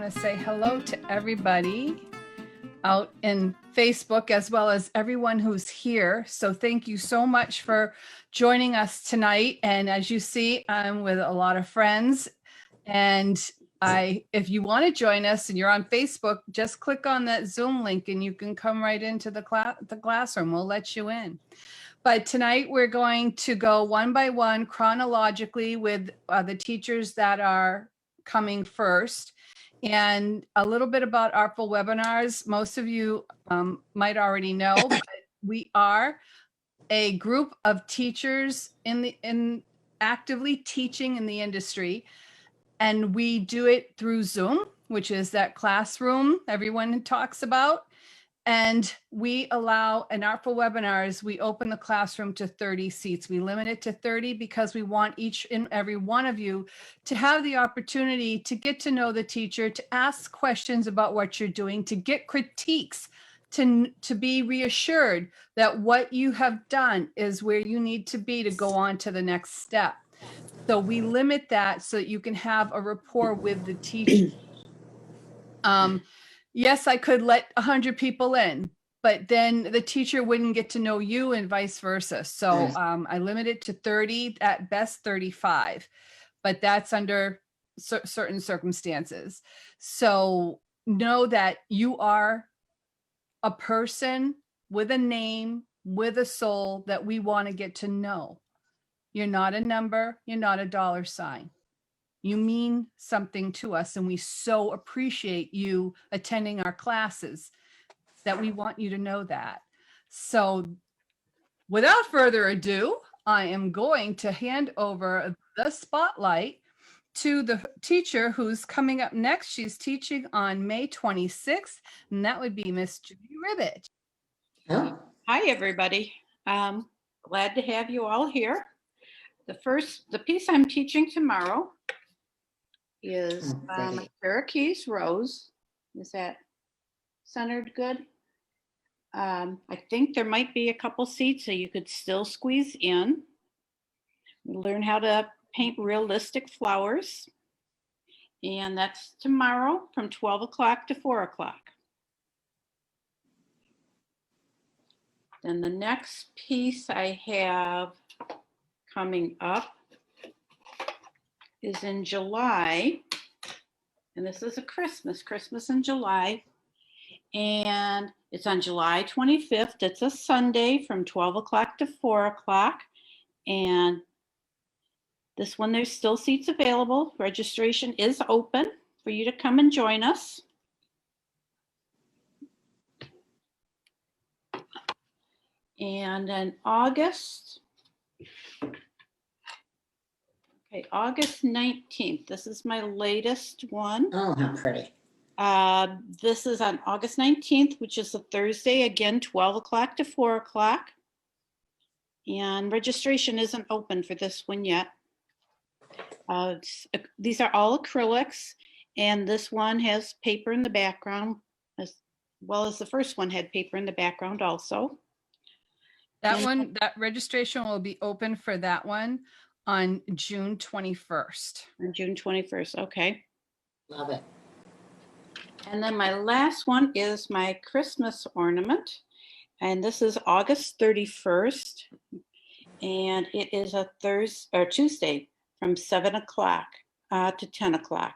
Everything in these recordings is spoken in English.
want to say hello to everybody out in Facebook as well as everyone who's here. So thank you so much for joining us tonight. And as you see, I'm with a lot of friends. And if you want to join us and you're on Facebook, just click on that Zoom link and you can come right into the classroom. We'll let you in. But tonight we're going to go one by one chronologically with the teachers that are coming first. And a little bit about Artful webinars. Most of you might already know, but we are a group of teachers in actively teaching in the industry. And we do it through Zoom, which is that classroom everyone talks about. And we allow in Artful webinars, we open the classroom to 30 seats. We limit it to 30 because we want each and every one of you to have the opportunity to get to know the teacher, to ask questions about what you're doing, to get critiques, to be reassured that what you have done is where you need to be to go on to the next step. So we limit that so that you can have a rapport with the teacher. Yes, I could let 100 people in, but then the teacher wouldn't get to know you and vice versa. So I limit it to 30, at best 35, but that's under certain circumstances. So know that you are a person with a name, with a soul that we want to get to know. You're not a number, you're not a dollar sign. You mean something to us, and we so appreciate you attending our classes that we want you to know that. So without further ado, I am going to hand over the spotlight to the teacher who's coming up next. She's teaching on May 26th, and that would be Miss Judy Ribbit. Oh. Hi, everybody. Glad to have you all here. The piece I'm teaching tomorrow is Cherokee Rose. Is that centered good? I think there might be a couple seats so you could still squeeze in. Learn how to paint realistic flowers. And that's tomorrow from 12 o'clock to 4 o'clock. Then the next piece I have coming up is in July, and this is a Christmas in July, and it's on July 25th. It's a Sunday from 12 o'clock to 4 o'clock, and this one there's still seats available. Registration is open for you to come and join us. And then August 19th. This is my latest one. Oh, how pretty. This is on August 19th, which is a Thursday, again, 12 o'clock to 4 o'clock. And registration isn't open for this one yet. These are all acrylics, and this one has paper in the background, as well as the first one had paper in the background also. That registration will be open for that one on June 21st. On June 21st, okay. Love it. And then my last one is my Christmas ornament. And this is August 31st. And it is a Tuesday from 7 o'clock to 10 o'clock.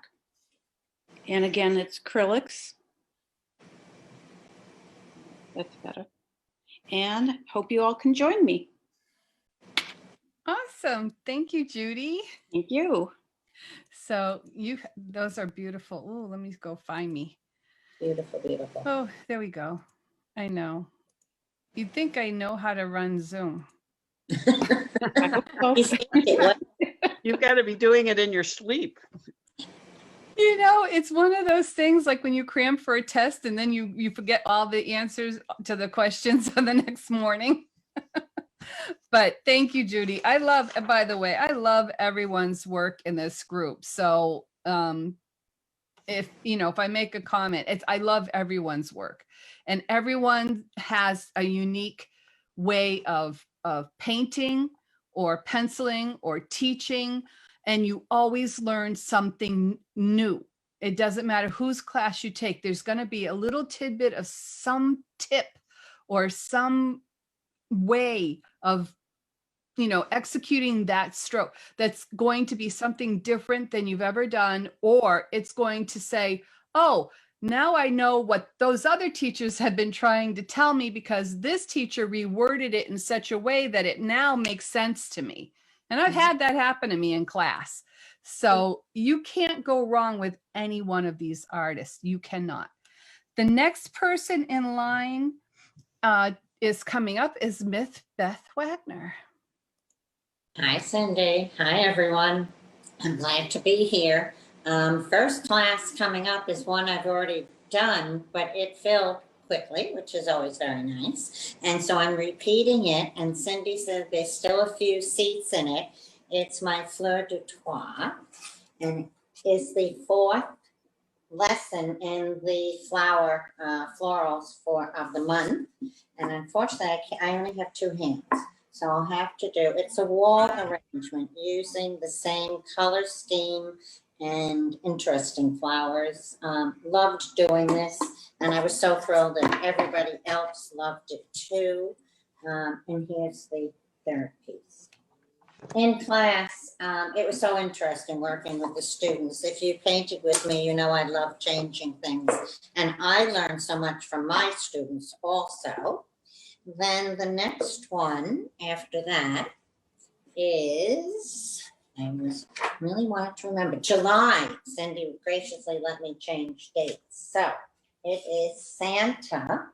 And again, it's acrylics. That's better. And hope you all can join me. Awesome. Thank you, Judy. Thank you. So those are beautiful. Oh, let me go find me. Beautiful, beautiful. Oh, there we go. I know. You'd think I know how to run Zoom. You've got to be doing it in your sleep. You know, it's one of those things like when you cram for a test and then you forget all the answers to the questions on the next morning. But thank you, Judy. By the way, I love everyone's work in this group. So if I make a comment, I love everyone's work, and everyone has a unique way of painting or penciling or teaching, and you always learn something new. It doesn't matter whose class you take. There's going to be a little tidbit of some tip or some way of, you know, executing that stroke that's going to be something different than you've ever done, or it's going to say, oh, now I know what those other teachers have been trying to tell me because this teacher reworded it in such a way that it now makes sense to me. And I've had that happen to me in class. So you can't go wrong with any one of these artists. You cannot. The next person in line is coming up is Miss Beth Wagner. Hi, Cindy. Hi, everyone. I'm glad to be here. First class coming up is one I've already done, but it filled quickly, which is always very nice. And so I'm repeating it. And Cindy said there's still a few seats in it. It's my Fleur de Trois, and it's the 4th lesson in the florals of the month. And unfortunately, I only have 2 hands. So I'll have to do, it's a wall arrangement using the same color scheme and interesting flowers. Loved doing this, and I was so thrilled that everybody else loved it too. And here's the 3rd piece. In class, it was so interesting working with the students. If you painted with me, you know I love changing things. And I learned so much from my students also. Then the next one after that is, I really wanted to remember, July. Cindy graciously let me change dates. So it is Santa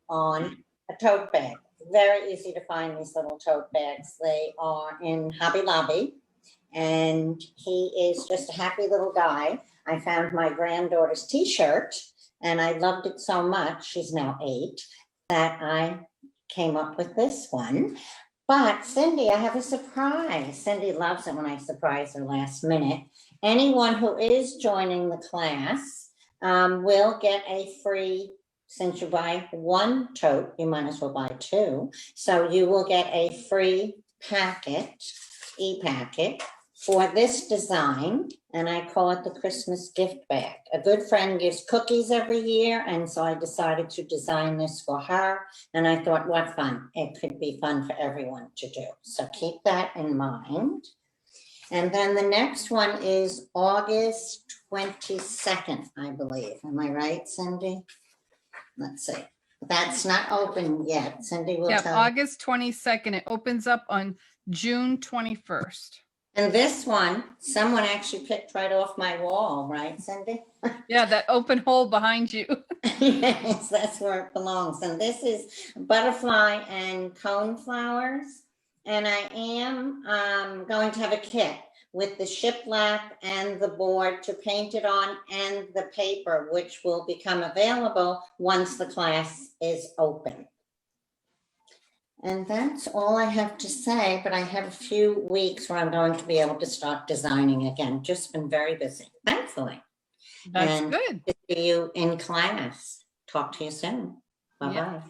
on a tote bag. Very easy to find these little tote bags. They are in Hobby Lobby, and he is just a happy little guy. I found my granddaughter's t-shirt, and I loved it so much, she's now 8, that I came up with this one. But Cindy, I have a surprise. Cindy loves it when I surprise her last minute. Anyone who is joining the class will get a free, since you buy 1 tote, you might as well buy 2. So you will get a free packet, e-packet, for this design, and I call it the Christmas gift bag. A good friend gives cookies every year, and so I decided to design this for her, and I thought, what fun. It could be fun for everyone to do. So keep that in mind. And then the next one is August 22nd, I believe. Am I right, Cindy? Let's see. That's not open yet. Cindy will tell you. August 22nd. It opens up on June 21st. And this one, someone actually picked right off my wall, right, Cindy? Yeah, that open hole behind you. Yes, that's where it belongs. And this is butterfly and cone flowers. And I am going to have a kit with the shiplap and the board to paint it on, and the paper, which will become available once the class is open. And that's all I have to say, but I have a few weeks where I'm going to be able to start designing again. Just been very busy, thankfully. That's good. To see you in class. Talk to you soon. Bye-bye. Yeah.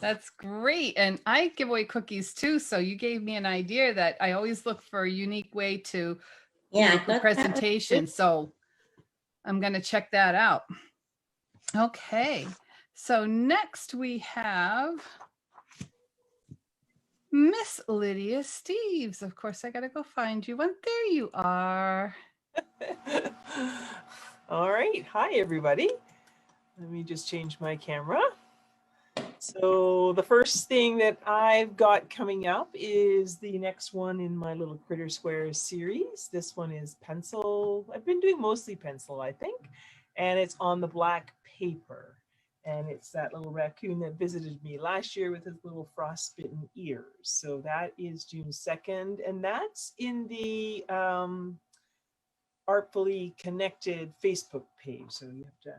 That's great. And I give away cookies too. So you gave me an idea that I always look for a unique way to the presentation. So I'm going to check that out. Okay. So next we have Miss Lydia Steves. Of course, I got to go find you. And there you are. All right. Hi, everybody. Let me just change my camera. So the first thing that I've got coming up is the next one in my little Critter Squares series. This one is pencil. I've been doing mostly pencil, I think, and it's on the black paper. And it's that little raccoon that visited me last year with his little frostbitten ears. So that is June 2nd, and that's in the Artfully Connected Facebook page. So you have to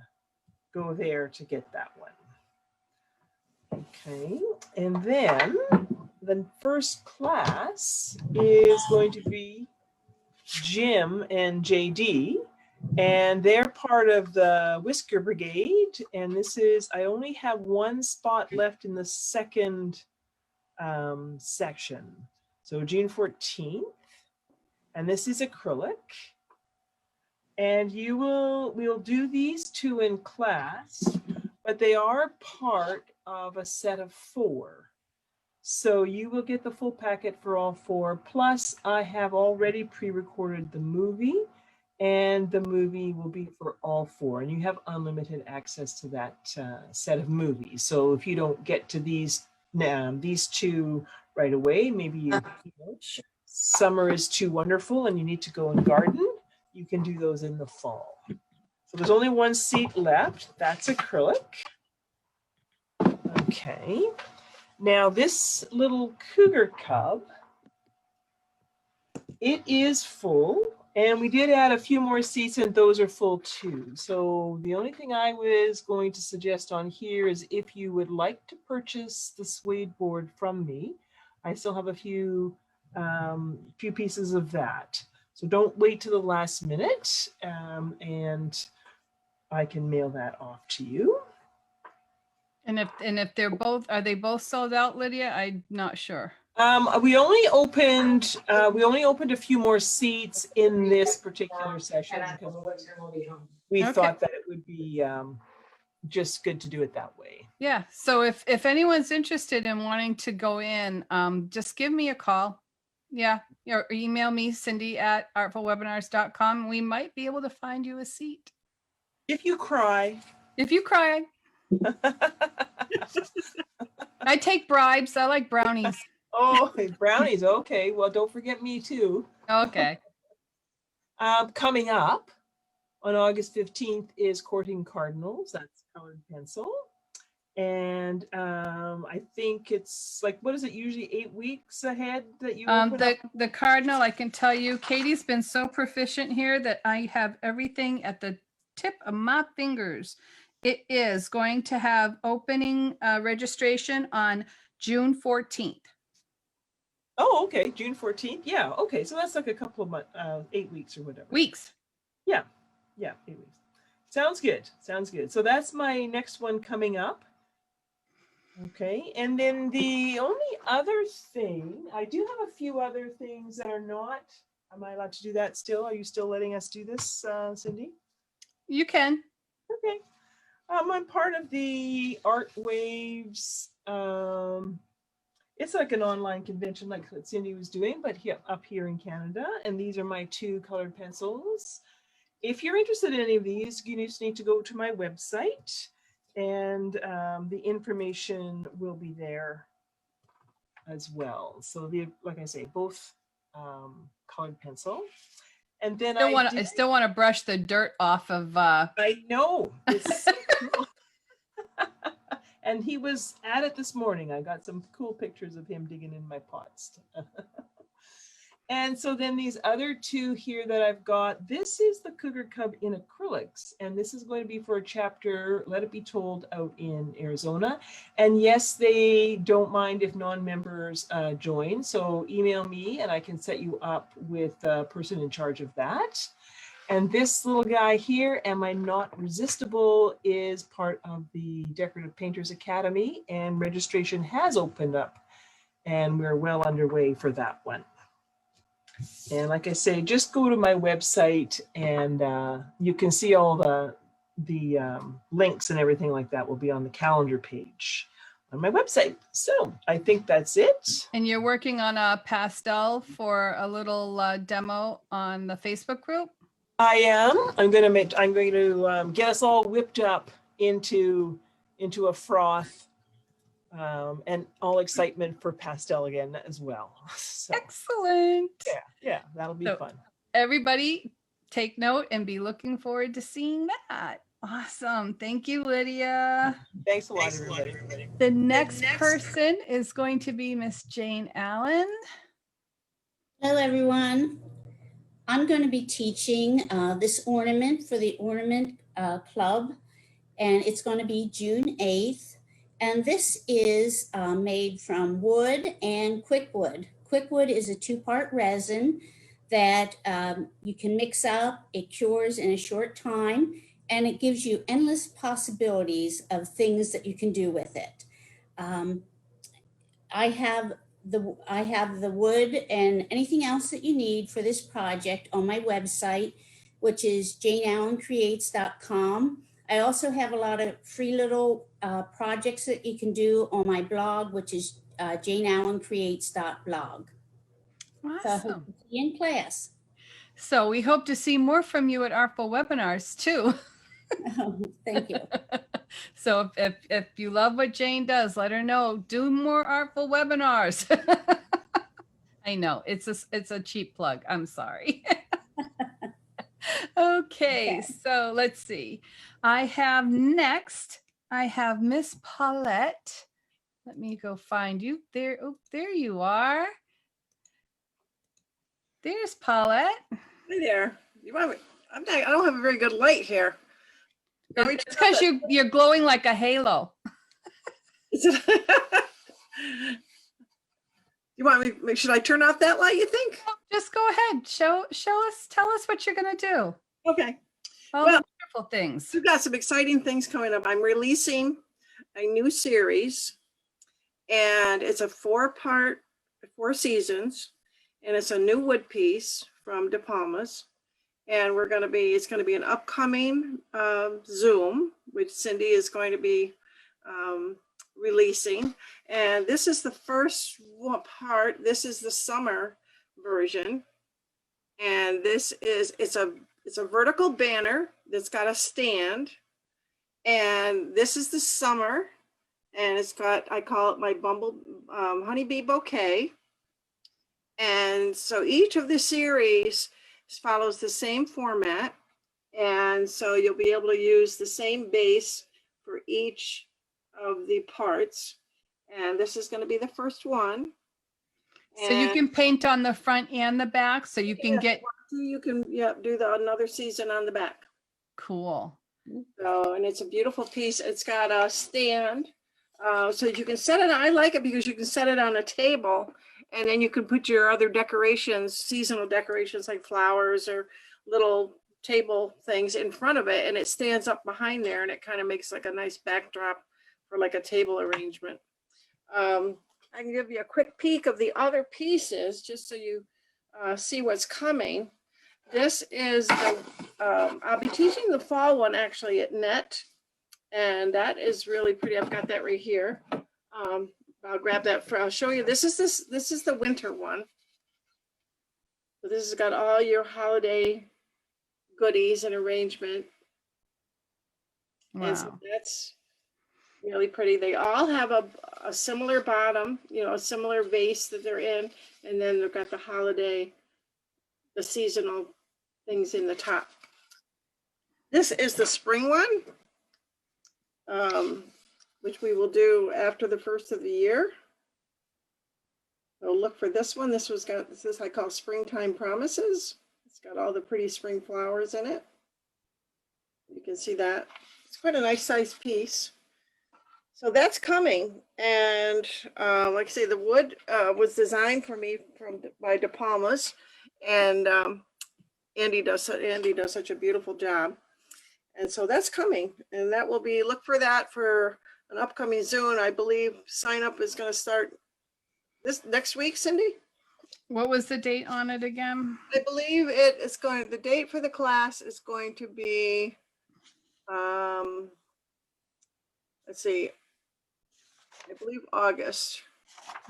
go there to get that one. Okay, and then the first class is going to be Jim and JD, and they're part of the Whisker Brigade. And this is, I only have 1 spot left in the second section. So June 14th, and this is acrylic. And we'll do these 2 in class, but they are part of a set of 4. So you will get the full packet for all 4. Plus, I have already pre-recorded the movie, and the movie will be for all 4. And you have unlimited access to that set of movies. So if you don't get to these 2 right away, maybe you know, summer is too wonderful and you need to go and garden, you can do those in the fall. So there's only 1 seat left. That's acrylic. Okay. Now this little Cougar Cub, it is full, and we did add a few more seats and those are full too. So the only thing I was going to suggest on here is if you would like to purchase the suede board from me, I still have a few pieces of that. So don't wait to the last minute, and I can mail that off to you. And if they're both, are they both sold out, Lydia? I'm not sure. We only opened a few more seats in this particular session because we thought that it would be just good to do it that way. Yeah. So if anyone's interested in wanting to go in, just give me a call. Yeah. Or email me, Cindy@artfulwebinars.com. We might be able to find you a seat. If you cry. If you cry. I take bribes. I like brownies. Oh, brownies. Okay. Well, don't forget me too. Okay. Coming up on August 15th is Courting Cardinals. That's colored pencil. And I think it's like, what is it, usually 8 weeks ahead that you open up? The Cardinal, I can tell you, Katie's been so proficient here that I have everything at the tip of my fingers. It is going to have opening registration on June 14th. Oh, okay, June 14th. Yeah, okay, so that's like a couple of months, 8 weeks or whatever. Weeks. Yeah, 8 weeks. Sounds good, sounds good. So that's my next one coming up. Okay, and then the only other thing, I do have a few other things that are not, am I allowed to do that still? Are you still letting us do this, Cindy? You can. Okay. I'm part of the Art Waves. It's like an online convention like what Cindy was doing, but up here in Canada. And these are my 2 colored pencils. If you're interested in any of these, you just need to go to my website, and the information will be there as well. So like I say, both colored pencil. And then I still want to brush the dirt off of. I know. It's so cool. And he was at it this morning. I got some cool pictures of him digging in my pots. And so then these other 2 here that I've got, this is the Cougar Cub in acrylics. And this is going to be for a chapter, Let It Be Told, out in Arizona. And yes, they don't mind if non-members join. So email me and I can set you up with a person in charge of that. And this little guy here, Am I Not Resistible, is part of the Decorative Painters Academy, and registration has opened up and we're well underway for that one. And like I say, just go to my website and you can see all the links and everything like that will be on the calendar page on my website. So I think that's it. And you're working on a pastel for a little demo on the Facebook group? I am. I'm going to get us all whipped up into a froth, and all excitement for pastel again as well. So, excellent. Yeah, that'll be fun. Everybody take note and be looking forward to seeing that. Awesome. Thank you, Lydia. Thanks a lot, everybody. The next person is going to be Miss Jane Allen. Hello, everyone. I'm going to be teaching this ornament for the Ornament Club, and it's going to be June 8th. And this is made from wood and quickwood. Quickwood is a 2-part resin that you can mix up. It cures in a short time, and it gives you endless possibilities of things that you can do with it. I have the wood and anything else that you need for this project on my website, which is janeallencreates.com. I also have a lot of free little projects that you can do on my blog, which is janeallencreates.blog. So I hope Awesome. to see you in class. So we hope to see more from you at Artful webinars too. Thank you. So if you love what Jane does, let her know. Do more Artful webinars. I know it's a cheap plug. I'm sorry. Okay, so let's see. I have next. I have Miss Paulette. Let me go find you. There, oh, there you are. There's Paulette. Hi there. You want me? I don't have a very good light here. It's because you're glowing like a halo. You want me? Should I turn off that light? You think? Oh, just go ahead. Show us. Tell us what you're gonna do. Okay. All Well, the wonderful things. We've got some exciting things coming up. I'm releasing a new series, and it's a 4-part, 4 seasons, and it's a new wood piece from De Palma's. And it's going to be an upcoming Zoom, which Cindy is going to be releasing. And this is the first part. This is the summer version. And it's a vertical banner that's got a stand. And this is the summer. And it's got, I call it my honeybee bouquet. And so each of the series follows the same format, and so you'll be able to use the same base for each of the parts, and this is going to be the first one. So you can paint on the front and the back, so you can get. You can do another season on the back. Cool. So, and it's a beautiful piece. It's got a stand, so you can set it. I like it because you can set it on a table. And then you can put your other decorations, seasonal decorations like flowers or little table things in front of it. And it stands up behind there, and it kind of makes like a nice backdrop for like a table arrangement. I can give you a quick peek of the other pieces just so you see what's coming. This is I'll be teaching the fall one actually at NET. And that is really pretty. I've got that right here. I'll grab that I'll show you. This is the winter one. So this has got all your holiday goodies and arrangement. Wow. And so that's really pretty. They all have a similar bottom, a similar vase that they're in. And then they've got the seasonal things in the top. This is the spring one. Which we will do after the first of the year. So look for this one. This I call Springtime Promises. It's got all the pretty spring flowers in it. You can see that. It's quite a nice size piece. So that's coming. And like I say, the wood was designed for me by De Palma's. And Andy does such a beautiful job. And so that's coming. And that will be, look for that for an upcoming Zoom. I believe sign up is going to start this next week, Cindy. What was the date on it again? I believe the date for the class is going to be, let's see, I believe August.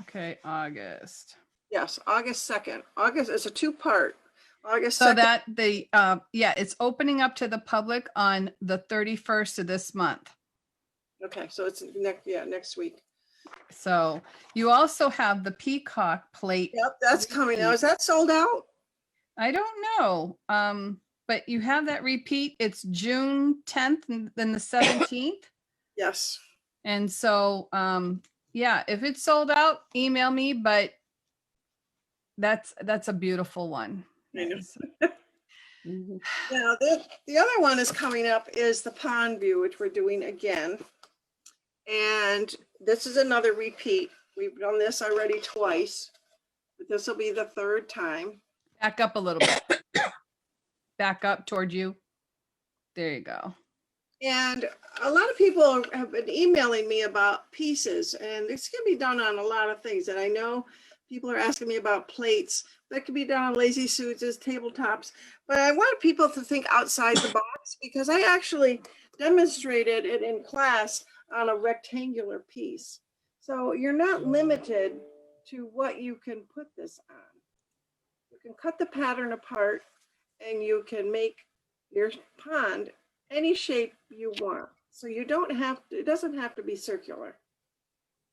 Okay, August. Yes, August 2nd. August is a 2-part. August 2nd. So that it's opening up to the public on the 31st of this month. Okay, so it's next week. So you also have the peacock plate. Yep, that's coming now. Is that sold out? I don't know. But you have that repeat. It's June 10th and then the 17th. Yes. And so if it's sold out, email me, but that's a beautiful one. I know. Now the other one is coming up is the pond view, which we're doing again. And this is another repeat. We've done this already twice, but this will be the 3rd time. Back up a little bit. Back up toward you. There you go. And a lot of people have been emailing me about pieces, and this can be done on a lot of things. And I know people are asking me about plates. That could be done on lazy Susans, tabletops. But I want people to think outside the box because I actually demonstrated it in class on a rectangular piece. So you're not limited to what you can put this on. You can cut the pattern apart and you can make your pond any shape you want. So you don't have to, it doesn't have to be circular.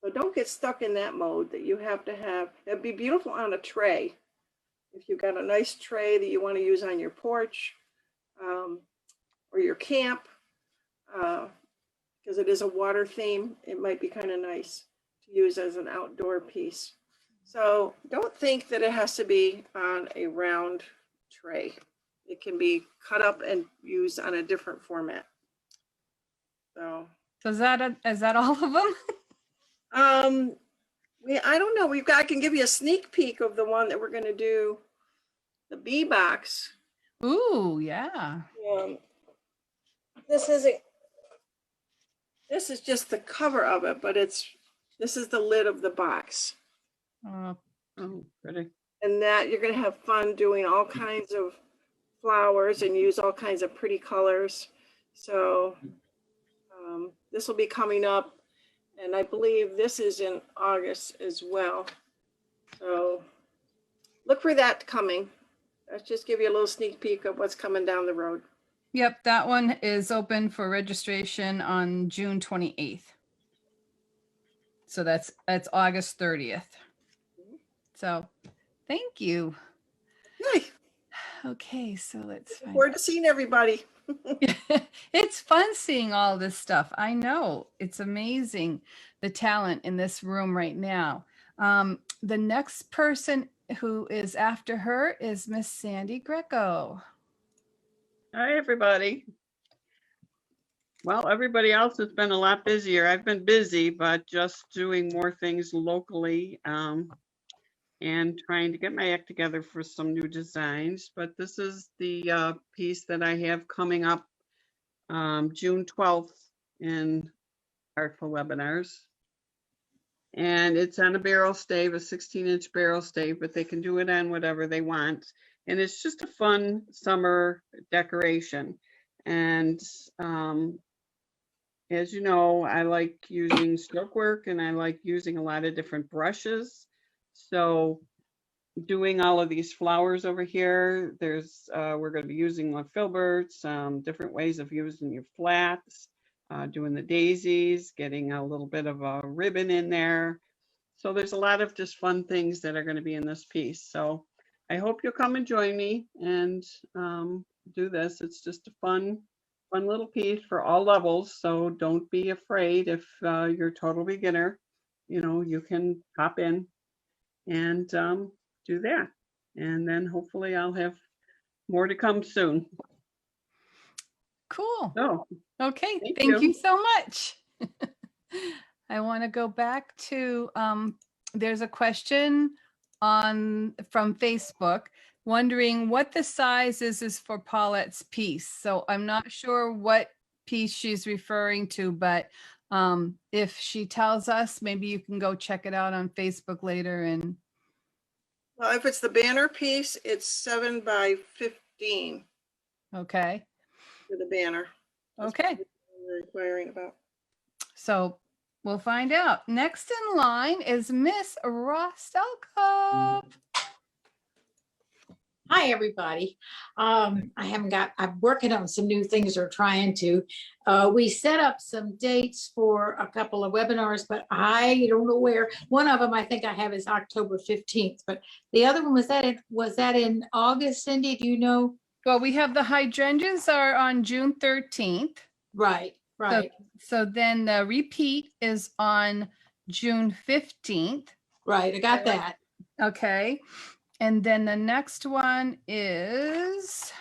So don't get stuck in that mode that you have to have. It'd be beautiful on a tray. If you've got a nice tray that you want to use on your porch or your camp, because it is a water theme, it might be kind of nice to use as an outdoor piece. So don't think that it has to be on a round tray. It can be cut up and used on a different format. So is that all of them? I don't know. I can give you a sneak peek of the one that we're going to do, the bee box. Ooh, yeah. This is just the cover of it, but this is the lid of the box. Oh, Pretty. And that you're going to have fun doing all kinds of flowers and use all kinds of pretty colors. So this will be coming up, and I believe this is in August as well. So look for that coming. Let's just give you a little sneak peek of what's coming down the road. Yep, that one is open for registration on June 28th. So that's August 30th. So thank you. Yay. Okay, so let's Looking find forward to seeing everybody. It's fun seeing all this stuff. I know it's amazing, the talent in this room right now. The next person who is after her is Miss Sandy Greco. Hi, everybody. Well, everybody else has been a lot busier. I've been busy, but just doing more things locally and trying to get my act together for some new designs. But this is the piece that I have coming up June 12th in Artful webinars. And it's on a barrel stave, a 16-inch barrel stave, but they can do it on whatever they want. And it's just a fun summer decoration. And as you know, I like using stroke work and I like using a lot of different brushes. So doing all of these flowers over here, we're going to be using like filberts, different ways of using your flats, doing the daisies, getting a little bit of a ribbon in there. So there's a lot of just fun things that are going to be in this piece. So I hope you'll come and join me and do this. It's just a fun little piece for all levels. So don't be afraid if you're a total beginner. You know, you can hop in and do that. And then hopefully I'll have more to come soon. Cool. So, Okay, thank thank you. you so much. I want to go back to, there's a question from Facebook wondering what the size is for Paulette's piece. So I'm not sure what piece she's referring to, but if she tells us, maybe you can go check it out on Facebook later. And Well, if it's the banner piece, it's 7 by 15 okay. for the banner. That's Okay. what we're inquiring about. So we'll find out. Next in line is Miss Rostelka. Hi, everybody. I'm working on some new things or trying to. We set up some dates for a couple of webinars, but I don't know where. One of them I think I have is October 15th, but the other one was that in August, Cindy? Do you know? Well, we have the hydrangeas are on June 13th. Right. So then the repeat is on June 15th. Right, I got that. Okay. And then the next one is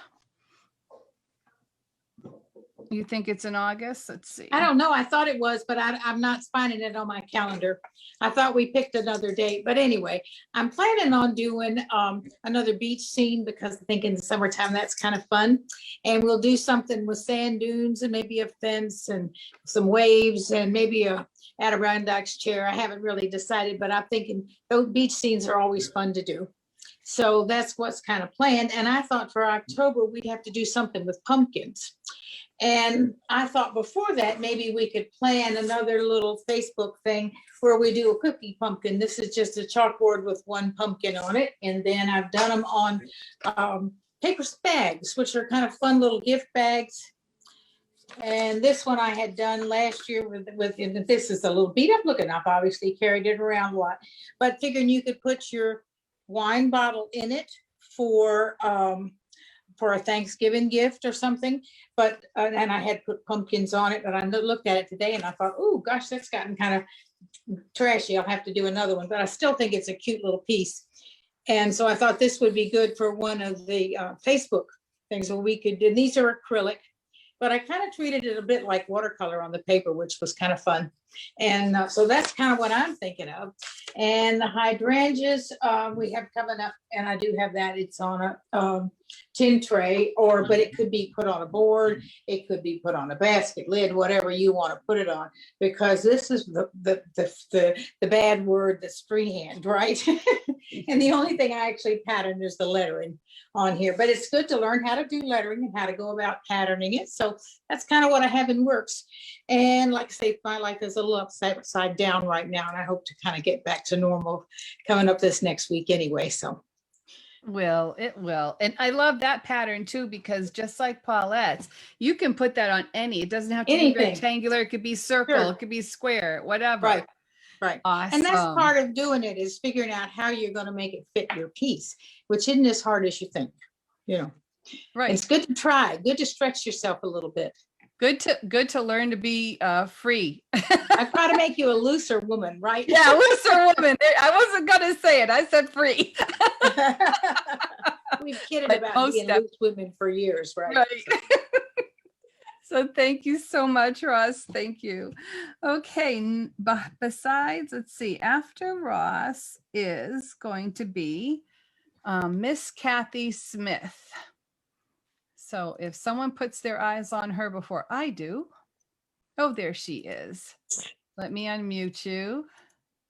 You think it's in August? Let's see. I don't know. I thought it was, but I'm not finding it on my calendar. I thought we picked another date, but anyway, I'm planning on doing another beach scene because I think in the summertime that's kind of fun. And we'll do something with sand dunes and maybe a fence and some waves and maybe a Adirondack's chair. I haven't really decided, but I'm thinking those beach scenes are always fun to do. So that's what's kind of planned. And I thought for October, we'd have to do something with pumpkins. And I thought before that, maybe we could plan another little Facebook thing where we do a cookie pumpkin. This is just a chalkboard with one pumpkin on it. And then I've done them on paper bags, which are kind of fun little gift bags. And this one I had done last year with and this is a little beat up looking up, obviously carried it around a lot, but figuring you could put your wine bottle in it for a Thanksgiving gift or something. But and I had put pumpkins on it, but I looked at it today and I thought, oh gosh, that's gotten kind of trashy. I'll have to do another one, but I still think it's a cute little piece. And so I thought this would be good for one of the Facebook things where we could do. These are acrylic, but I kind of treated it a bit like watercolor on the paper, which was kind of fun. And so that's kind of what I'm thinking of. And the hydrangeas we have coming up, and I do have that. It's on a tin tray, but it could be put on a board. It could be put on a basket lid, whatever you want to put it on, because this is the bad word that's freehand, right? And the only thing I actually patterned is the lettering on here, but it's good to learn how to do lettering and how to go about patterning it. So that's kind of what I have in works. And like I say, my life is a little upside down right now, and I hope to kind of get back to normal coming up this next week anyway. So It will. And I love that pattern too, because just like Paulette's, you can put that on it doesn't have to be rectangular. It could be circle, Sure. It could be square, whatever. Right. Awesome. And that's part of doing it, is figuring out how you're going to make it fit your piece, which isn't as hard as you think, Right. It's good to try, good to stretch yourself a little bit. Good to learn to be free. I try to make you a looser woman, right? Yeah, looser woman. I wasn't gonna say it. I said free. We've kidded But about most being loose women for years, right? Right. So thank you so much, Ross. Thank you. Okay. Besides, let's see. After Ross is going to be Miss Kathy Smith. So if someone puts their eyes on her before I do, oh, there she is. Let me unmute you.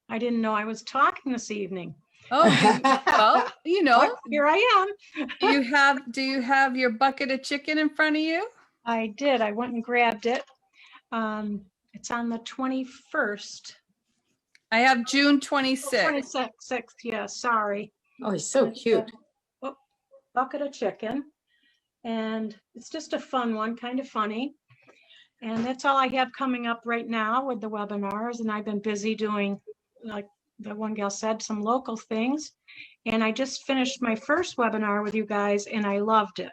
I didn't know I was talking this evening. Oh, well, But here I am. do you have your bucket of chicken in front of you? I did. I went and grabbed it. It's on the 21st. I have June 26th. 26th, yeah, sorry. Oh, he's so cute. Bucket of chicken. And it's just a fun one, kind of funny. And that's all I have coming up right now with the webinars. And I've been busy doing, like the one gal said, some local things. And I just finished my first webinar with you guys and I loved it.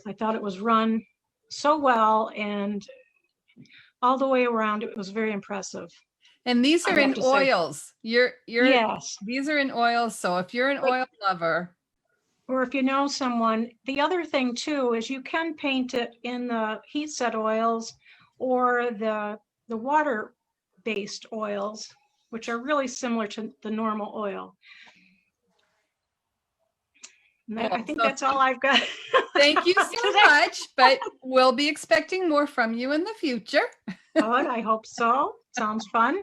I thought it was run so well and all the way around it was very impressive. And these are in oils. Yes. These are in oils. So if you're an oil lover, or if you know someone, the other thing too is you can paint it in the heat set oils or the water-based oils, which are really similar to the normal oil. I think that's all I've got. Thank you so much, but we'll be expecting more from you in the future. Oh, I hope so. Sounds fun.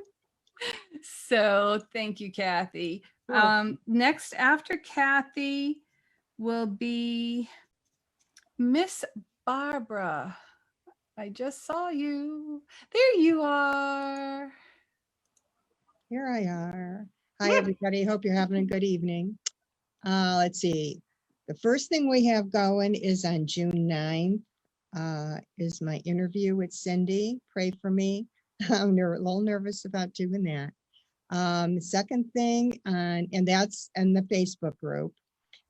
So thank you, Kathy. Sure. Next after Kathy will be Miss Barbara. I just saw you. There you are. Here I are. Hi, everybody. Hope you're having a good evening. Let's see. The first thing we have going is on June 9th, is my interview with Cindy. Pray for me. I'm a little nervous about doing that. Second thing, and that's in the Facebook group.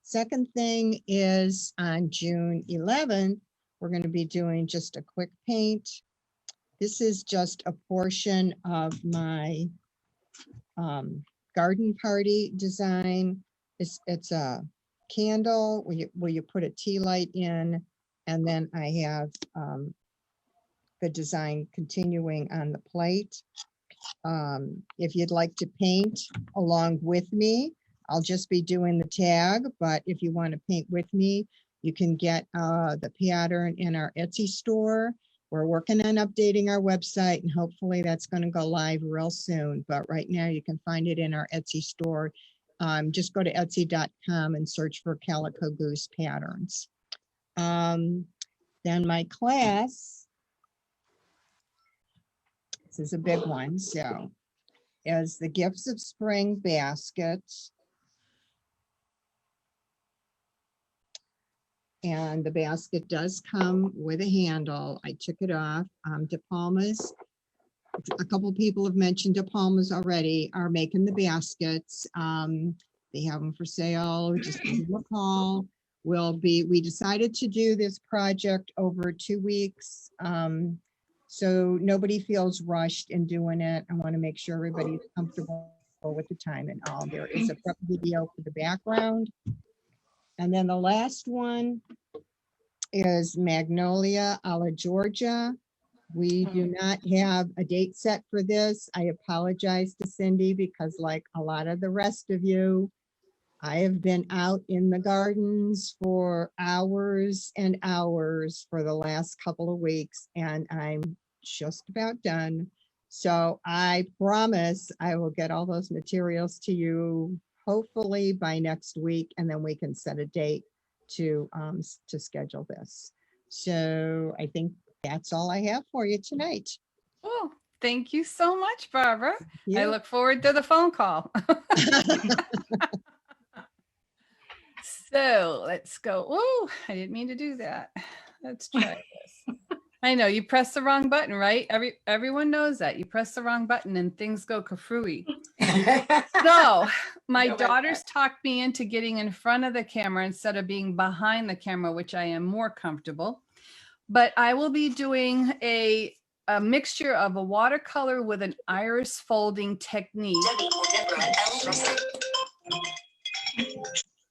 Second thing is on June 11th, we're going to be doing just a quick paint. This is just a portion of my garden party design. It's a candle where you put a tea light in, and then I have graphic design continuing on the plate. If you'd like to paint along with me, I'll just be doing the tag, but if you want to paint with me, you can get the pattern in our Etsy store. We're working on updating our website, and hopefully that's going to go live real soon. But right now you can find it in our Etsy store. Just go to etsy.com and search for Calico Goose patterns. Then my class, this is a big one, so, is the Gifts of Spring baskets. And the basket does come with a handle. I took it off. De Palma's, a couple people have mentioned De Palma's already, are making the baskets. They have them for sale. Just give them a call. We decided to do this project over 2 weeks. So nobody feels rushed in doing it. I want to make sure everybody's comfortable with the time and all. There is a prep video for the background. And then the last one is Magnolia a la Georgia. We do not have a date set for this. I apologize to Cindy because, like a lot of the rest of you, I have been out in the gardens for hours and hours for the last couple of weeks, and I'm just about done. So I promise I will get all those materials to you hopefully by next week, and then we can set a date to schedule this. So I think that's all I have for you tonight. Oh, thank you so much, Barbara. I Yeah. look forward to the phone call. So let's go. Oh, I didn't mean to do that. Let's try this. I know you press the wrong button, right? Everyone knows that you press the wrong button and things go kafrooey. So my daughters talked me into getting in front of the camera instead of being behind the camera, which I am more comfortable. But I will be doing a mixture of a watercolor with an iris folding technique.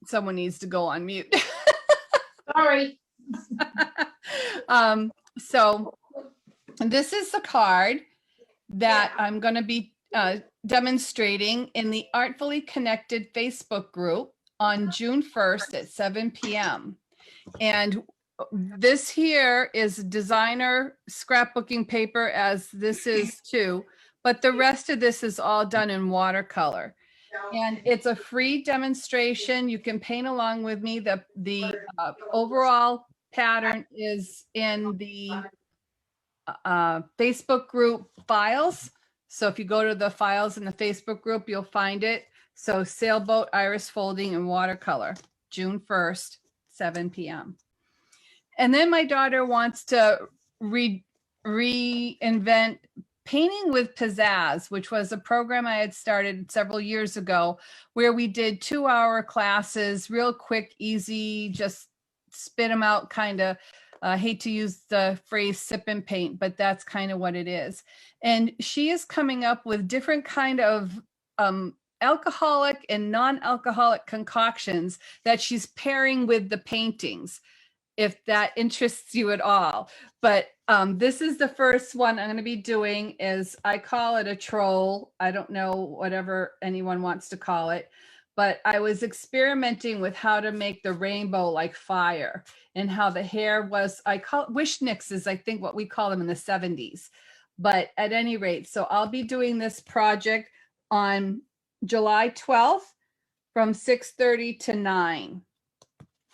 Someone needs to go on mute. Sorry. So this is the card that I'm going to be demonstrating in the Artfully Connected Facebook group on June 1st at 7 p.m. And this here is designer scrapbooking paper, as this is too, but the rest of this is all done in watercolor. And it's a free demonstration. You can paint along with me. The overall pattern is in the Facebook group files. So if you go to the files in the Facebook group, you'll find it. So sailboat, iris folding, and watercolor, June 1st, 7 p.m. And then my daughter wants to reinvent Painting with Pizzazz, which was a program I had started several years ago, where we did 2-hour classes, real quick, easy, just spit them out kind of. Hate to use the phrase sip and paint, but that's kind of what it is. And she is coming up with different kind of alcoholic and non-alcoholic concoctions that she's pairing with the paintings, if that interests you at all. But this is the first one I'm going to be doing. Is I call it a troll. I don't know, whatever anyone wants to call it. But I was experimenting with how to make the rainbow like fire, and how the hair was, I call it wishnicks, is I think what we call them in the 70s. But at any rate, so I'll be doing this project on July 12th from 6:30 to 9.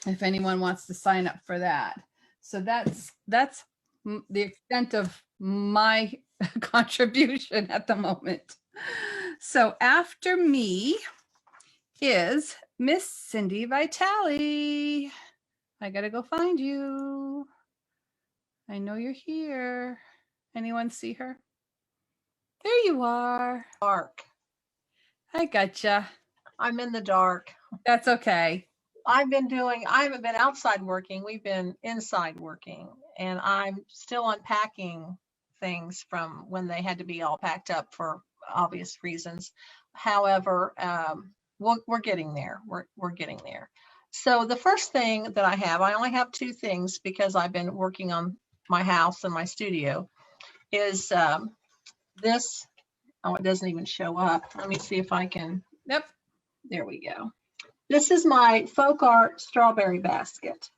If anyone wants to sign up for that. So that's the extent of my contribution at the moment. So after me is Miss Cindy Vitale. I gotta go find you. I know you're here. Anyone see her? There you are. Dark. I gotcha. I'm in the dark. That's okay. I haven't been outside working. We've been inside working, and I'm still unpacking things from when they had to be all packed up for obvious reasons. However, we're getting there. We're getting there. So the first thing that I only have 2 things because I've been working on my house and my studio. is this. Oh, it doesn't even show up. Let me see if I can. Yep. There we go. This is my folk art strawberry basket.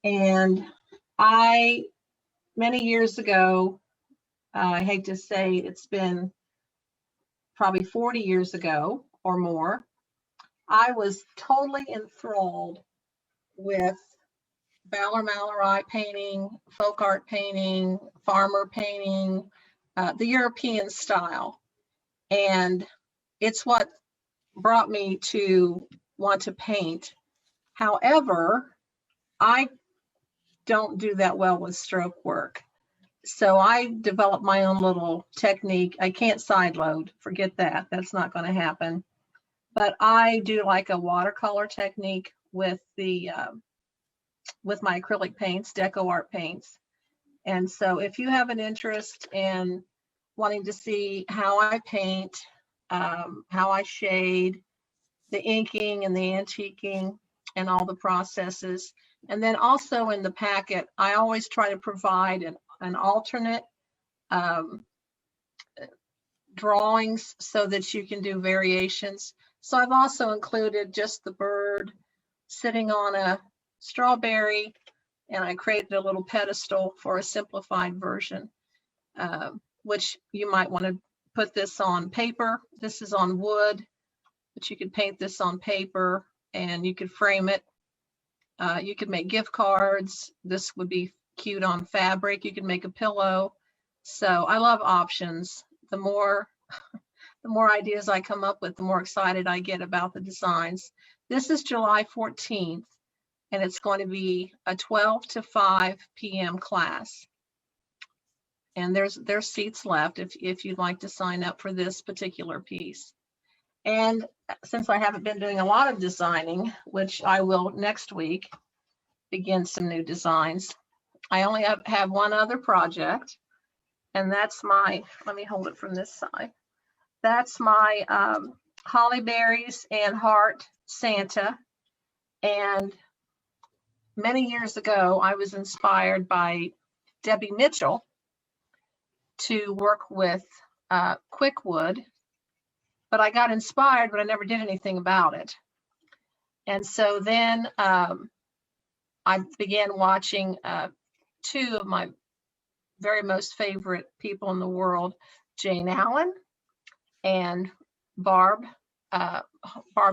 And many years ago, I hate to say it's been probably 40 years ago or more, I was totally enthralled with Mallory painting, folk art painting, farmer painting, the European style. And it's what brought me to want to paint. However, I don't do that well with stroke work. So I developed my own little technique. I can't side load, forget that. That's not going to happen. But I do like a watercolor technique with with my acrylic paints, deco art paints. And so if you have an interest in wanting to see how I paint, how I shade, the inking and the antiquing and all the processes. And then also in the packet, I always try to provide an alternate drawings so that you can do variations. So I've also included just the bird sitting on a strawberry, and I created a little pedestal for a simplified version, which you might want to put this on paper. This is on wood, but you could paint this on paper and you could frame it. You could make gift cards. This would be cute on fabric. You could make a pillow. So I love options. The more ideas I come up with, the more excited I get about the designs. This is July 14th, and it's going to be a 12 to 5 p.m. class. And there's seats left if you'd like to sign up for this particular piece. And since I haven't been doing a lot of designing, which I will next week, begin some new designs, I only have one other project, and that's my, let me hold it from this side. That's my holly berries and heart Santa. And many years ago, I was inspired by Debbie Mitchell to work with quick wood, but I got inspired, but I never did anything about it. And so then I began watching two of my very most favorite people in the world, Jane Allen and Barb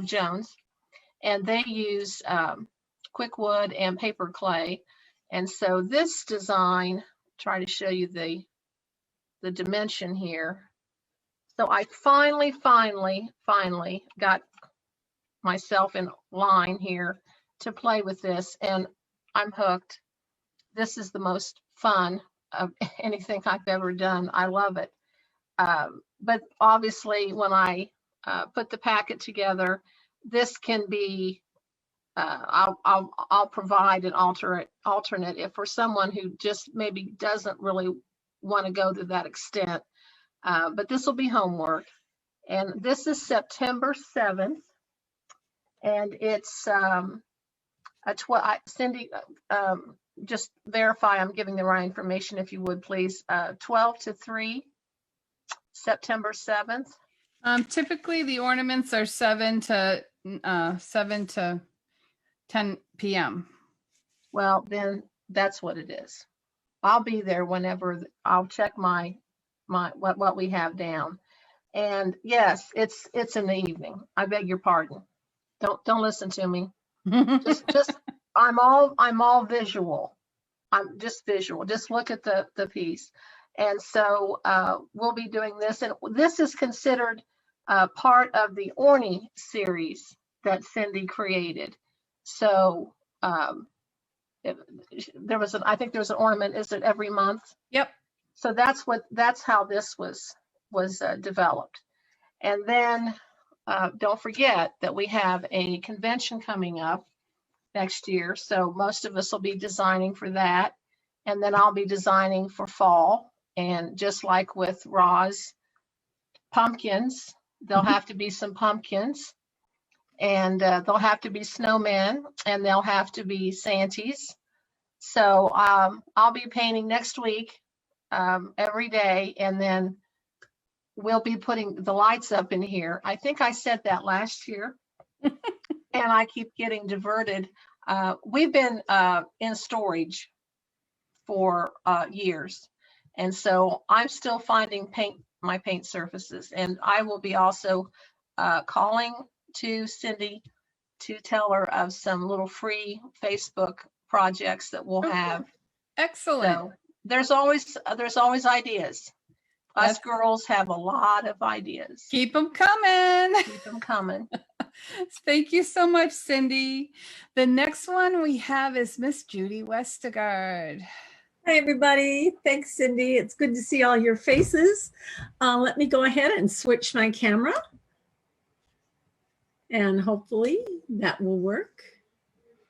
Jones, and they use quick wood and paper clay. And so this design, try to show you the dimension here. So I finally got myself in line here to play with this, and I'm hooked. This is the most fun of anything I've ever done. I love it. But obviously when I put the packet together, this can be, I'll provide an alternate if for someone who just maybe doesn't really want to go to that extent. But this will be homework. And this is September 7th. And it's Cindy, just verify I'm giving the right information if you would please. 12 to 3, September 7th. Typically the ornaments are 7 to 10 p.m. Well, then that's what it is. I'll be there whenever. I'll check what we have down. And yes, it's in the evening. I beg your pardon. Don't listen to me. just I'm all visual. I'm just visual. Just look at the piece. And so we'll be doing this, and this is considered part of the Orny series that Cindy created. So I think there was an ornament. Is it every month? Yep. So that's how this was developed. And then don't forget that we have a convention coming up next year. So most of us will be designing for that. And then I'll be designing for fall. And just like with Roz pumpkins, there'll have to be some pumpkins, and there'll have to be snowmen, and there'll have to be Santies. So I'll be painting next week. every day, and then we'll be putting the lights up in here. I think I said that last year, and I keep getting diverted. We've been in storage for years, and so I'm still finding my paint surfaces, and I will be also calling to Cindy to tell her of some little free Facebook projects that we'll have. Excellent. So there's always ideas. Us girls have a lot of ideas. Keep them coming. Keep them coming. Thank you so much, Cindy. The next one we have is Miss Judy Westergard. Hi, everybody. Thanks, Cindy. It's good to see all your faces. Let me go ahead and switch my camera. And hopefully that will work.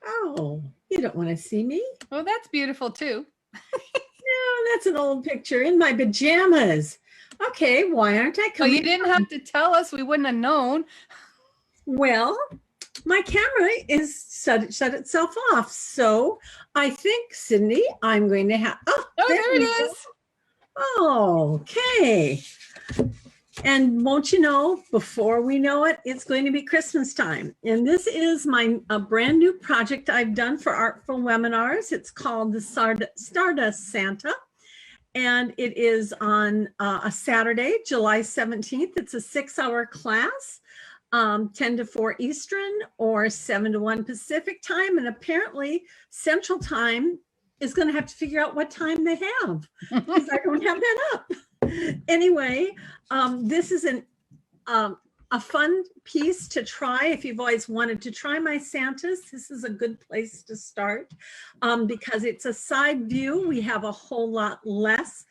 Oh, you don't want to see me? Well, that's beautiful too. No, that's an old picture in my pajamas. Okay, why aren't I Well, coming? you didn't have to tell us. We wouldn't have known. Well, my camera is shut itself off. So I think, Cindy, I'm going to have, Oh, there it is. Oh, okay. And won't you know, before we know it, it's going to be Christmas time. And this is a brand new project I've done for Artful webinars. It's called the Stardust Santa. And it is on a Saturday, July 17th. It's a 6-hour class, 10 to 4 Eastern or 7 to 1 Pacific time. And apparently Central Time is going to have to figure out what time they have because I don't have that up. Anyway, this is a fun piece to try. If you've always wanted to try my Santas, this is a good place to start because it's a side view. We have a whole lot less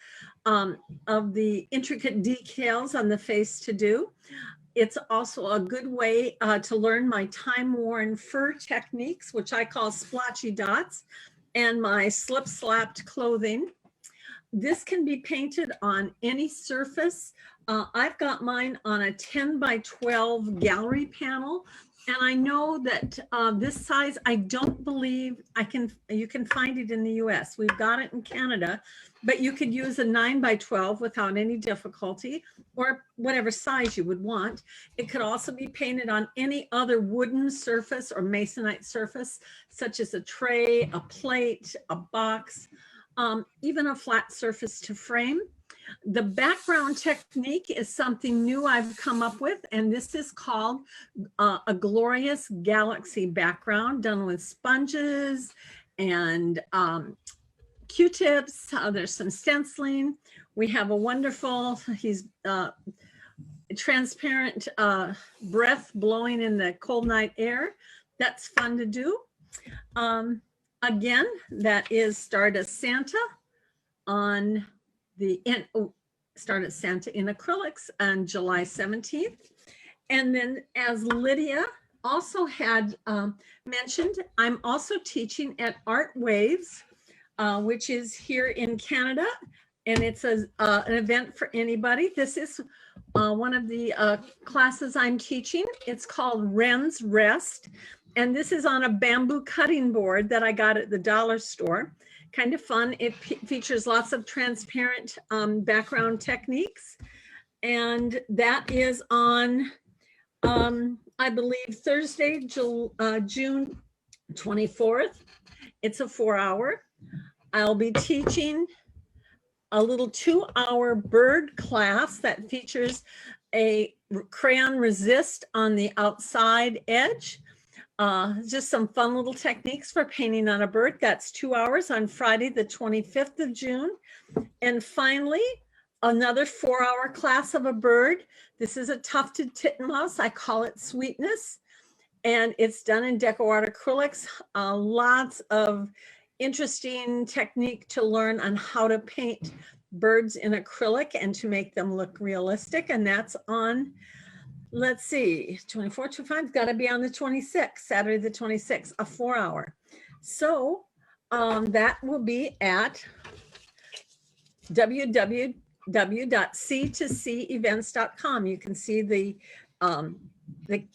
of the intricate details on the face to do. It's also a good way to learn my time-worn fur techniques, which I call splotchy dots, and my slip-slapped clothing. This can be painted on any surface. I've got mine on a 10 by 12 gallery panel. And I know that this size, I don't believe you can find it in the US. We've got it in Canada, but you could use a 9 by 12 without any difficulty or whatever size you would want. It could also be painted on any other wooden surface or masonite surface, such as a tray, a plate, a box. Even a flat surface to frame. The background technique is something new I've come up with, and this is called a glorious galaxy background done with sponges and Q-tips. There's some stenciling. We have a wonderful, transparent breath blowing in the cold night air. That's fun to do. Again, that is Stardust Santa on the Stardust Santa in acrylics on July 17th. And then as Lydia also had mentioned, I'm also teaching at Art Waves, which is here in Canada. And it's an event for anybody. This is one of the classes I'm teaching. It's called Wren's Rest. And this is on a bamboo cutting board that I got at the dollar store. Kind of fun. It features lots of transparent background techniques. And that is on, I believe, Thursday, June 24th. It's a 4-hour. I'll be teaching a little 2-hour bird class that features a crayon resist on the outside edge. Just some fun little techniques for painting on a bird. That's 2 hours on Friday, the 25th of June. And finally, another 4-hour class of a bird. This is a tufted titmouse. I call it Sweetness. And it's done in Deco Art acrylics. Lots of interesting technique to learn on how to paint birds in acrylic and to make them look realistic. And that's on, let's see, 24, 25, got to be on the 26th, Saturday the 26th, a 4-hour. So that will be at www.c2cevents.com. You can see the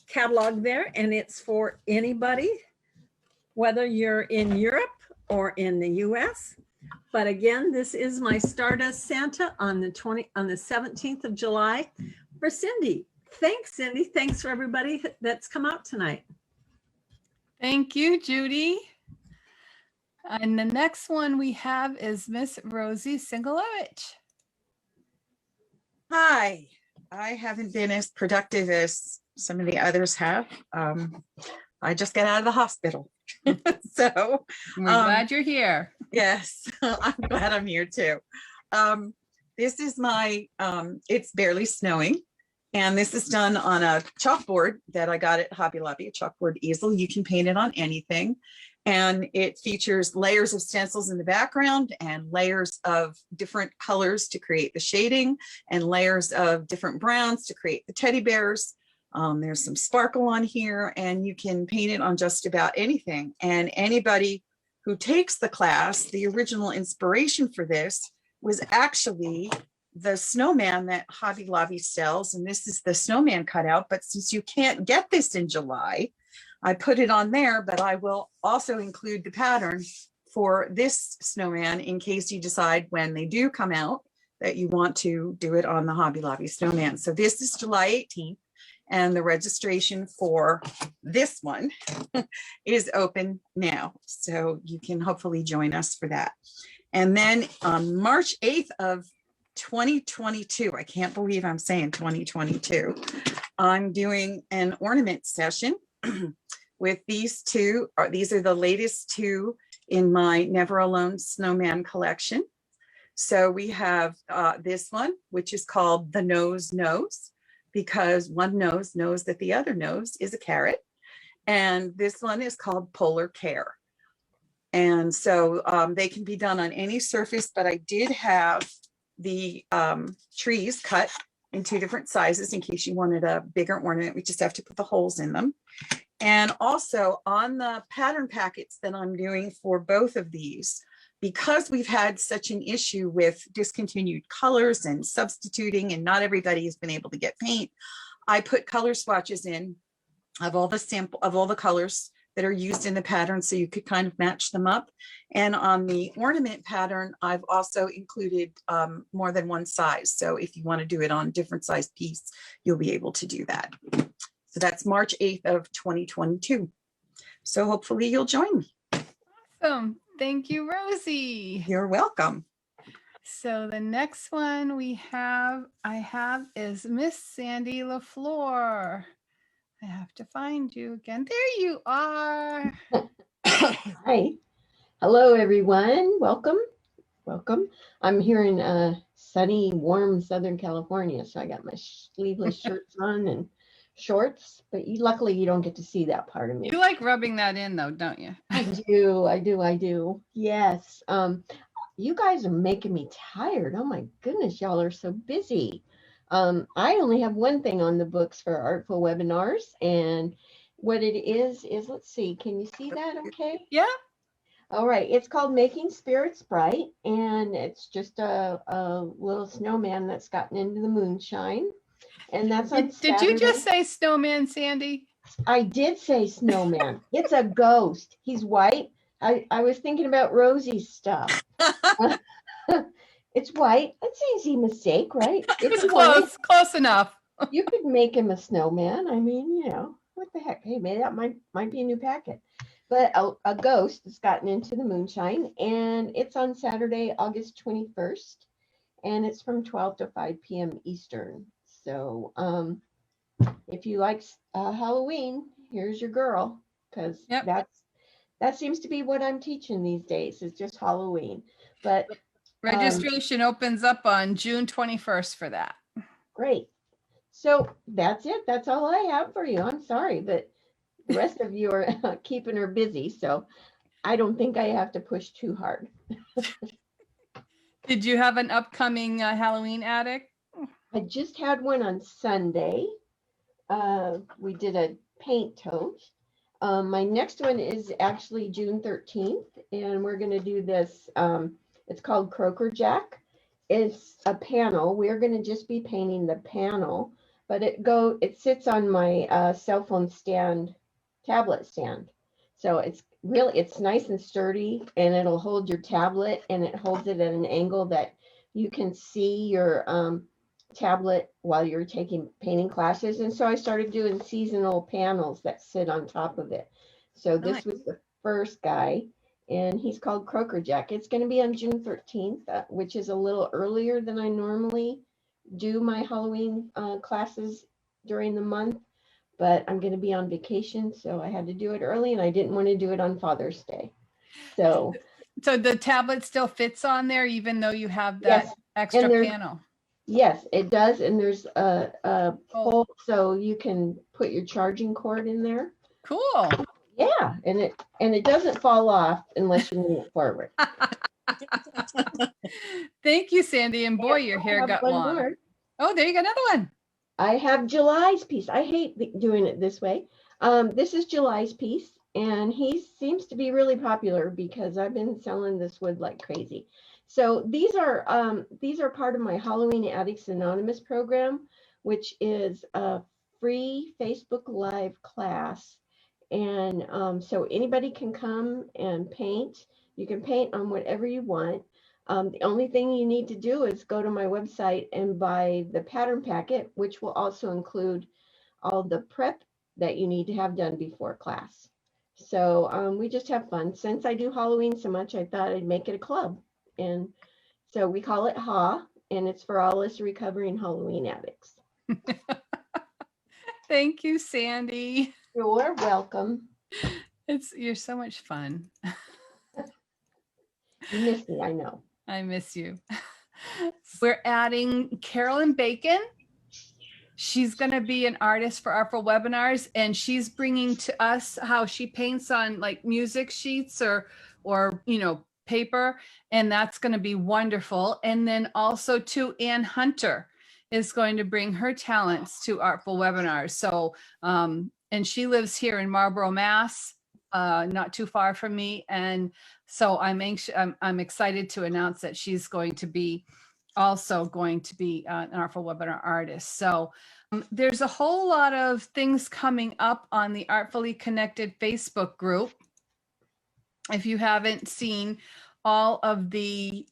catalog there, and it's for anybody, whether you're in Europe or in the US. But again, this is my Stardust Santa on the 17th of July for Cindy. Thanks, Cindy. Thanks for everybody that's come out tonight. Thank you, Judy. And the next one we have is Miss Rosie Singalevich. Hi, I haven't been as productive as some of the others have. I just got out of the hospital. So We're glad you're here. yes, I'm glad I'm here too. This is my, it's barely snowing. And this is done on a chalkboard that I got at Hobby Lobby, a chalkboard easel. You can paint it on anything. And it features layers of stencils in the background and layers of different colors to create the shading and layers of different browns to create the teddy bears. There's some sparkle on here, and you can paint it on just about anything. And anybody who takes the class, the original inspiration for this was actually the snowman that Hobby Lobby sells. And this is the snowman cutout, but since you can't get this in July, I put it on there, but I will also include the pattern for this snowman in case you decide when they do come out that you want to do it on the Hobby Lobby snowman. So this is July 18th, and the registration for this one is open now. So you can hopefully join us for that. And then on March 8th of 2022, I can't believe I'm saying 2022, I'm doing an ornament session with these two. These are the latest two in my Never Alone Snowman collection. So we have this one, which is called The Nose Knows, because one nose knows that the other nose is a carrot. And this one is called Polar Care. And so they can be done on any surface, but I did have the trees cut in 2 different sizes in case you wanted a bigger ornament. We just have to put the holes in them. And also on the pattern packets that I'm doing for both of these, because we've had such an issue with discontinued colors and substituting, and not everybody has been able to get paint, I put color swatches in of all the colors that are used in the pattern, so you could kind of match them up. And on the ornament pattern, I've also included more than one size. So if you want to do it on different size piece, you'll be able to do that. So that's March 8th of 2022. So hopefully you'll join me. Awesome. Thank you, Rosie. You're welcome. So the next one I have is Miss Sandy LaFleur. I have to find you again. There you are. Hi. Hello, everyone. Welcome. Welcome. I'm here in sunny, warm Southern California. So I got my sleeveless shirts on and shorts, but luckily you don't get to see that part of me. You like rubbing that in though, don't you? I do. Yes. You guys are making me tired. Oh my goodness, y'all are so busy. I only have one thing on the books for Artful webinars, and what it is, let's see, can you see that okay? Yeah. All right, it's called Making Spirits Bright, and it's just a little snowman that's gotten into the moonshine, and that's on Did you just say snowman, Sandy? I did say snowman. It's a ghost. He's white. I was thinking about Rosie's stuff. It's white. That's an easy mistake, right? It's close enough. You could make him a snowman. I mean, you know, what the heck? Hey, maybe that might be a new packet. But a ghost has gotten into the moonshine, and it's on Saturday, August 21st, and it's from 12 to 5 p.m. Eastern. So if you like Halloween, here's your girl, because that seems to be what I'm teaching these days, is just Halloween. But registration opens up on June 21st for that. Great. So that's it. That's all I have for you. I'm sorry, but the rest of you are keeping her busy. So I don't think I have to push too hard. Did you have an upcoming Halloween attic? I just had one on Sunday. We did a paint tote. My next one is actually June 13th, and we're going to do this. It's called Croaker Jack. It's a panel. We're going to just be painting the panel, but it sits on my cell phone stand, tablet stand. So really, it's nice and sturdy, and it'll hold your tablet, and it holds it at an angle that you can see your tablet while you're taking painting classes. And so I started doing seasonal panels that sit on top of it. So this Nice. was the first guy, and he's called Croaker Jack. It's going to be on June 13th, which is a little earlier than I normally do my Halloween classes during the month, but I'm going to be on vacation, so I had to do it early, and I didn't want to do it on Father's Day. So the tablet still fits on there, even though you have that yes, extra there's- panel. Yes, it does, and there's a hole so you can put your charging cord in there. Cool. Yeah, and it doesn't fall off unless you lean it forward. Thank you, Sandy. And boy, your I hair have got one long. more. Oh, there you go, another one. I have July's piece. I hate doing it this way. This is July's piece, and he seems to be really popular because I've been selling this wood like crazy. So these are part of my Halloween Addicts Anonymous program, which is a free Facebook Live class. And so anybody can come and paint. You can paint on whatever you want. The only thing you need to do is go to my website and buy the pattern packet, which will also include all the prep that you need to have done before class. So we just have fun. Since I do Halloween so much, I thought I'd make it a club. And so we call it HA, and it's for all us recovering Halloween addicts. Thank you, Sandy. You're welcome. You're so much fun. You miss me, I know. I miss you. We're adding Carolyn Bacon. She's going to be an artist for Artful webinars, and she's bringing to us how she paints on like music sheets or paper, and that's going to be wonderful. And then also too, Ann Hunter is going to bring her talents to Artful webinars. So and she lives here in Marlborough, Mass, not too far from me. And so I'm excited to announce that she's going to be an Artful webinar artist. So there's a whole lot of things coming up on the Artfully Connected Facebook group. If you haven't seen all of the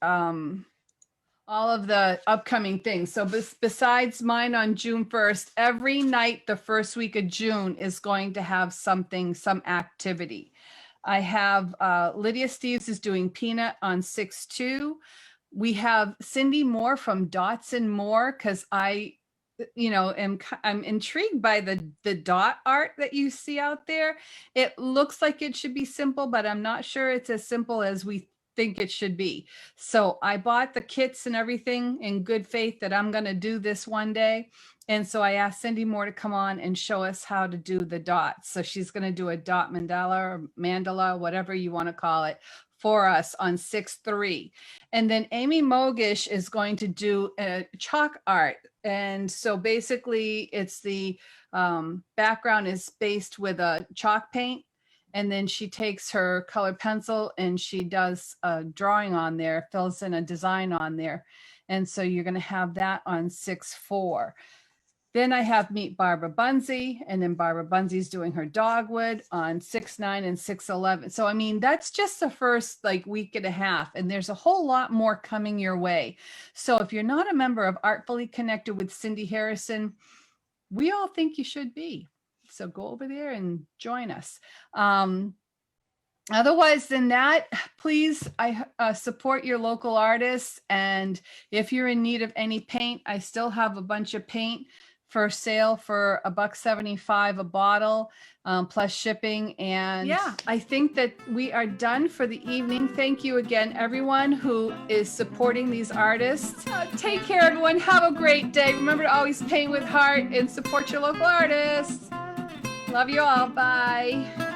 upcoming things. So besides mine on June 1st, every night the first week of June is going to have some activity. I have Lydia Steves is doing Peanut on 6/2. We have Cindy Moore from Dots and More, because I'm intrigued by the dot art that you see out there. It looks like it should be simple, but I'm not sure it's as simple as we think it should be. So I bought the kits and everything in good faith that I'm going to do this one day. And so I asked Cindy Moore to come on and show us how to do the dots. So she's going to do a dot mandala, whatever you want to call it, for us on 6/3. And then Amy Mogish is going to do a chalk art. And so basically it's the background is based with a chalk paint. And then she takes her colored pencil and she does a drawing on there, fills in a design on there. And so you're going to have that on 6/4. Then I have Meet Barbara Bunzy, and then Barbara Bunzy's doing her dogwood on 6/9 and 6/11. So, I mean, that's just the first week and a half, and there's a whole lot more coming your way. So if you're not a member of Artfully Connected with Cindy Harrison, we all think you should be. So go over there and join us. Otherwise than that, please support your local artists. And if you're in need of any paint, I still have a bunch of paint for sale for $1.75 a bottle, plus shipping. And yeah, I think that we are done for the evening. Thank you again, everyone who is supporting these artists. Take care, everyone. Have a great day. Remember to always paint with heart and support your local artists. Love you all. Bye.